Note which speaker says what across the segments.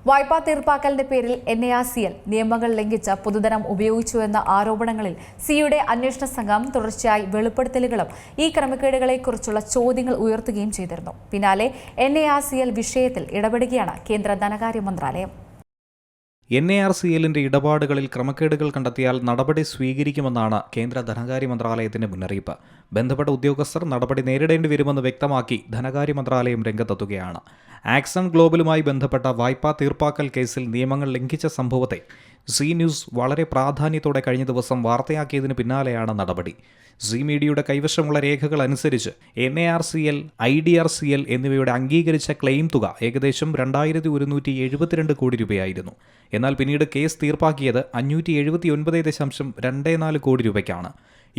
Speaker 1: വായ്പാ തീർപ്പാക്കലിന്റെ പേരിൽ NARCL നിയമങ്ങൾ ലംഘിച്ച് പൊതുധനം ഉപയോഗിച്ചുവെന്ന ആരോപണങ്ങളിൽ സിയുടെ അന്വേഷണ സംഘം തുടർച്ചയായി വെളിപ്പെടുത്തലുകളും ഈ ക്രമക്കേടുകളെക്കുറിച്ചുള്ള ചോദ്യങ്ങൾ ഉയർത്തുകയും ചെയ്തിരുന്നു. പിന്നാലെ NARCL വിഷയത്തിൽ ഇടപെടുകയാണ് കേന്ദ്ര ധനകാര്യ മന്ത്രാലയം.
Speaker 2: NARCLന്റെ ഇടപാടുകളിൽ ക്രമക്കേടുകൾ കണ്ടെത്തിയാൽ നടപടി സ്വീകരിക്കുമെന്നാണ് കേന്ദ്ര ധനകാര്യ മന്ത്രാലയത്തിന്റെ മുന്നറിയിപ്പ്. ബന്ധപ്പെട്ട ഉദ്യോഗസ്ഥർ നടപടി നേരിടേണ്ടി വരുമെന്ന് വ്യക്തമാക്കി ധനകാര്യ മന്ത്രാലയം രംഗത്തെത്തുകയാണ്. ആക്സൺ ഗ്ലോബലുമായി ബന്ധപ്പെട്ട വായ്പാ തീർപ്പാക്കൽ കേസിൽ നിയമങ്ങൾ ലംഘിച്ച സംഭവത്തെ സി ന്യൂസ് വളരെ പ്രാധാന്യത്തോടെ കഴിഞ്ഞ ദിവസം വാർത്തയാക്കിയതിന് പിന്നാലെയാണ് നടപടി. സി മീഡിയയുടെ കൈവശമുള്ള രേഖകൾ അനുസരിച്ച് NARCL, IDRCL എന്നിവയുടെ അംഗീകരിച്ച ക്ലെയിം തുക ഏകദേശം 2172 കോടി രൂപയായിരുന്നു. എന്നാൽ പിന്നീട് കേസ് തീർപ്പാക്കിയത് 579.24 കോടി രൂപയ്ക്കാണ്.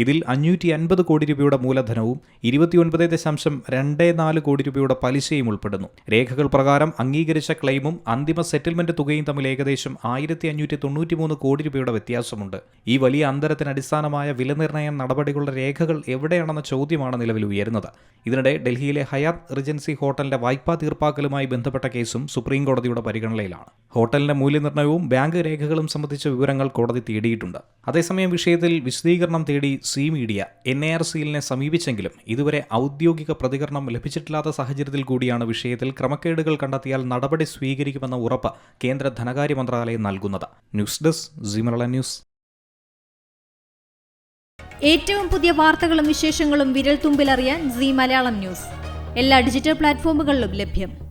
Speaker 2: ഇതിൽ 550 കോടി രൂപയുടെ മൂലധനവും 29.24 കോടി രൂപയുടെ പലിശയും ഉൾപ്പെടുന്നു. രേഖകൾ പ്രകാരം അംഗീകരിച്ച ക്ലെയിമും അന്തിമ സെറ്റിൽമെന്റ് തുകയും തമ്മിൽ ഏകദേശം 1593 കോടി രൂപയുടെ വ്യത്യാസമുണ്ട്. ഈ വലിയ അന്തരത്തിന് അടിസ്ഥാനമായ വിലനിർണ്ണയ നടപടികളുടെ രേഖകൾ എവിടെയാണെന്ന ചോദ്യമാണ് നിലവിൽ ഉയരുന്നത്. ഇതിനിടെ ഡൽഹിയിലെ ഹയാത്ത് റിജൻസി ഹോട്ടലിന്റെ വായ്പാ തീർപ്പാക്കലുമായി ബന്ധപ്പെട്ട കേസും സുപ്രീം കോടതിയുടെ പരിഗണനയിലാണ്. ഹോട്ടലിന്റെ മൂല്യനിർണ്ണയവും ബാങ്ക് രേഖകളും സംബന്ധിച്ച വിവരങ്ങൾ കോടതി തേടിയിട്ടുണ്ട്. അതേസമയം വിഷയത്തിൽ വിശദീകരണം തേടി സി മീഡിയ NARCLനെ സമീപിച്ചെങ്കിലും ഇതുവരെ ഔദ്യോഗിക പ്രതികരണം ലഭിച്ചിട്ടില്ലാത്ത സാഹചര്യത്തിൽ കൂടിയാണ് വിഷയത്തിൽ ക്രമക്കേടുകൾ കണ്ടെത്തിയാൽ നടപടി സ്വീകരിക്കുമെന്ന ഉറപ്പ് കേന്ദ്ര ധനകാര്യ മന്ത്രാലയം നൽകുന്നത്. News desk Zee Malayalam news.
Speaker 3: ഏറ്റവും പുതിയ വാർത്തകളും വിശേഷങ്ങളും വിരൽ തുമ്പിലറിയാൻ സീ മലയാളം ന്യൂസ് എല്ലാ ഡിജിറ്റൽ പ്ലാറ്റ്ഫോമുകളിലും ലഭ്യം.